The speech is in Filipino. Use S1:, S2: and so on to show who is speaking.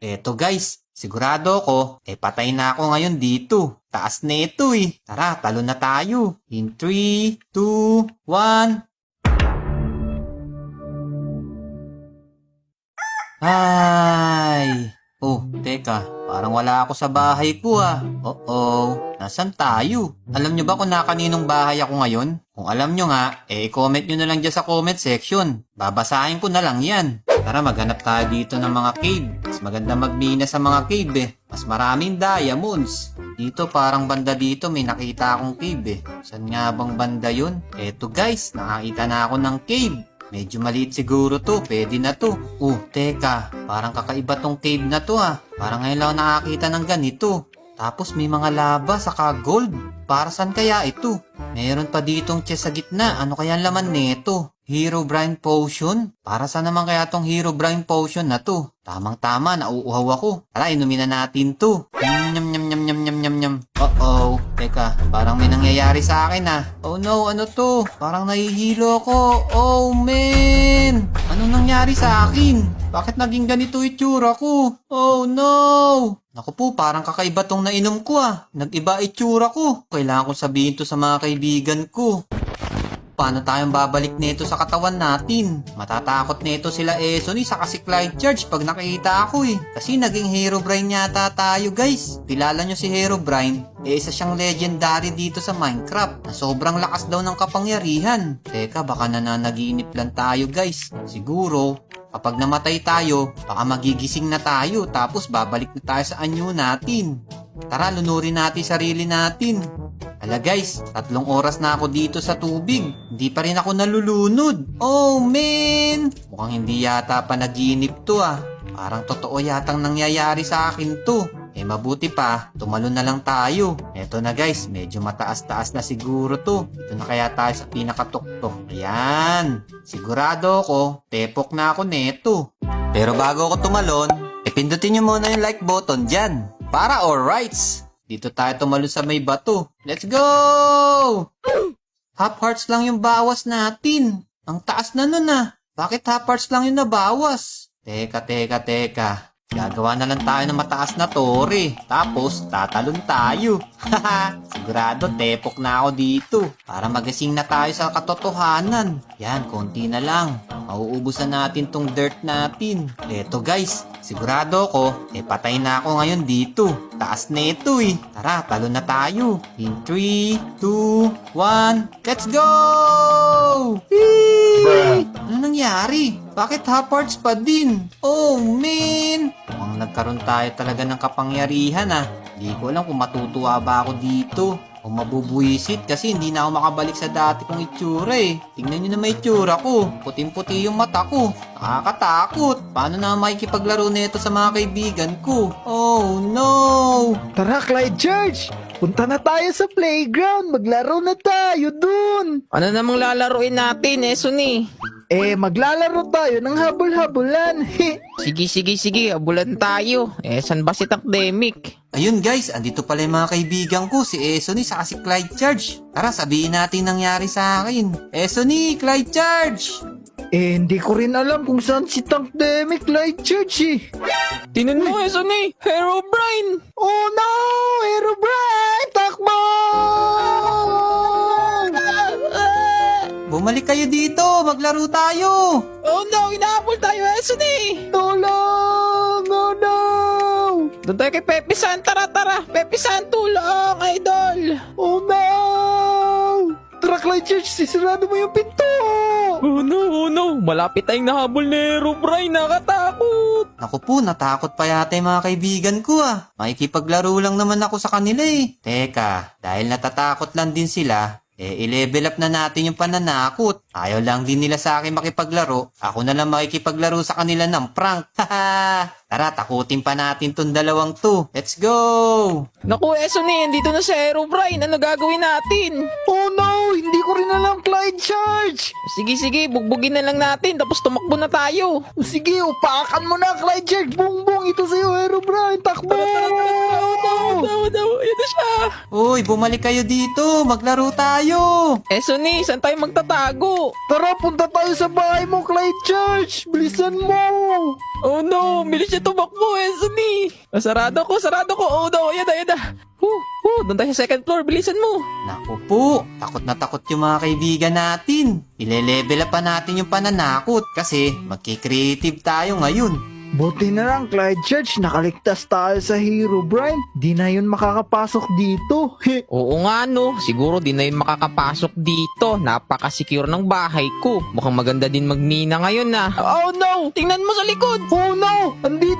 S1: Eto guys, sigurado ko, patay na ako ngayon dito. Taas na ito eh. Tara, talo na tayo. In 3, 2, 1. Ay! Oh, teka, parang wala ako sa bahay ko ah. Oo, nasan tayo? Alam nyo ba kung nakaninong bahay ako ngayon? Kung alam nyo nga, i-comment nyo na lang dyan sa comment section. Babasahin ko na lang yan. Tara, maghanap tayo dito ng mga cave. Mas maganda magmina sa mga cave eh. Mas maraming diamonds. Dito parang banda dito may nakita akong cave eh. Saan nga bang banda yun? Eto guys, nakakita na ako ng cave. Medyo maliit siguro to, pwede na to. Teka, parang kakaiba tong cave na to ah. Parang ngayon lang ako nakakita ng ganito. Tapos may mga lava saka gold. Para saan kaya ito? Meron pa ditong chest sa gitna. Ano kaya ang laman nito? Hero Brine Potion? Para saan naman kaya tong Hero Brine Potion na to? Tamang-tama, nauuhaw ako. Tara, inumin na natin to. Nyam nyam nyam nyam nyam nyam nyam. Uh-oh. Teka, parang may nangyayari sa akin ah. Oh no, ano to? Parang nahihilo ko. Oh man! Anong nangyari sa akin? Bakit naging ganito itsura ko? Oh no! Naku po, parang kakaiba tong nainom ko ah. Nag-iba itsura ko. Kailangan ko sabihin to sa mga kaibigan ko. Paano tayong babalik nito sa katawan natin? Matatakot nito sila Esony saka si Clyde Charge pag nakita ako eh. Kasi naging Herobrine yata tayo guys. Kilala nyo si Herobrine? Isa siyang legendary dito sa Minecraft na sobrang lakas daw ng kapangyarihan. Teka, baka nananaginip lang tayo guys. Siguro, kapag namatay tayo, baka magigising na tayo tapos babalik na tayo sa anyo natin. Tara, lunurin natin sarili natin. Hala guys, 3 oras na ako dito sa tubig. Hindi pa rin ako nalulunod. Oh man! Mukhang hindi yata panaginip to ah. Parang totoo yatang nangyayari sa akin to. Mabuti pa, tumalon na lang tayo. Eto na guys, medyo mataas-taas na siguro to. Ito na kaya tayo sa pinakatuktok. Ayan. Sigurado ko, tepok na ako neto. Pero bago ako tumalon, pindutin nyo muna yung like button dyan. Para alrights! Dito tayo tumalon sa may bato. Let's go! Half hearts lang yung bawas natin. Ang taas na nun ah. Bakit half hearts lang yung nabawas? Teka. Gagawa na lang tayo ng mataas na tore. Tapos, tatalon tayo. Haha, sigurado tepok na ako dito. Para magasing na tayo sa katotohanan. Yan, konti na lang. Mauubusan natin tong dirt natin. Eto guys, sigurado ko, patay na ako ngayon dito. Taas na ito eh. Tara, talon na tayo. In 3, 2, 1, let's go! Whee! Ano nangyari? Bakit half hearts pa din? Oh man! Mukhang nagkaroon tayo talaga ng kapangyarihan ah. Hindi ko alam kung matutuwa ba ako dito o mabubuisit kasi hindi na ako makabalik sa dati kong itsura eh. Tingnan nyo na may itsura ko. Puting-puti yung mata ko. Nakakatakot. Paano na makikipaglaro nito sa mga kaibigan ko? Oh no!
S2: Tara, Clyde George! Punta na tayo sa playground. Maglaro na tayo dun.
S3: Ano namang lalaruin natin, Esony?
S2: Maglalaro tayo ng habol-habulan.
S3: Sige, abulan tayo. Saan ba si Takdemic?
S1: Ayun guys, andito pala yung mga kaibigan ko, si Esony saka si Clyde Charge. Tara, sabihin natin nangyari sa akin. Esony, Clyde Charge!
S2: Hindi ko rin alam kung saan si Tankdemic, Clyde George eh.
S3: Tinan mo, Esony! Herobrine!
S2: Oh no! Herobrine! Takbo!
S1: Bumalik kayo dito, maglaro tayo!
S3: Oh no! Inahabol tayo, Esony!
S2: Tulong! Oh no!
S3: Doon tayo kay Pepe San. Tara! Pepe San, tulong, idol!
S2: Oh no! Tara, Clyde George, sisirado mo yung pinto!
S3: Oh no! Malapit tayong nahabol ni Herobrine. Nakatakot!
S1: Naku po, natakot pa yata yung mga kaibigan ko ah. Makikipaglaro lang naman ako sa kanila eh. Teka, dahil natatakot lang din sila, i-level up na natin yung pananakot. Ayaw lang din nila sa akin makipaglaro. Ako na lang makikipaglaro sa kanila ng prank. Haha! Tara, takutin pa natin tong dalawang to. Let's go!
S3: Naku, Esony, andito na si Herobrine. Ano gagawin natin?
S2: Oh no! Hindi ko rin alam, Clyde George!
S3: Sige, bugbugin na lang natin. Tapos tumakbo na tayo.
S2: Sige, upakan mo na, Clyde George! Bumbong! Ito sa'yo, Herobrine! Takbo!
S3: Daw. Ayan na siya.
S1: Uy, bumalik kayo dito. Maglaro tayo.
S3: Sunny, saan tayo magtatago?
S2: Tara, punta tayo sa bahay mo, Clyde Church! Bilisan mo!
S3: Oh no, bilis siya tumakbo, Sunny. Sarado ko. Oh no, ayan na. Doon tayo sa second floor, bilisan mo.
S1: Naku po, takot na takot yung mga kaibigan natin. Ile-level up pa natin yung pananakot kasi magki-creative tayo ngayon.
S2: Buti na lang, Clyde Church, nakaligtas tayo sa Herobrine. Di na yun makakapasok dito.
S3: Oo nga no, siguro di na yun makakapasok dito. Napaka-secure ng bahay ko. Mukhang maganda din magmina ngayon na. Oh no, tingnan mo sa likod.
S2: Oh no! Andito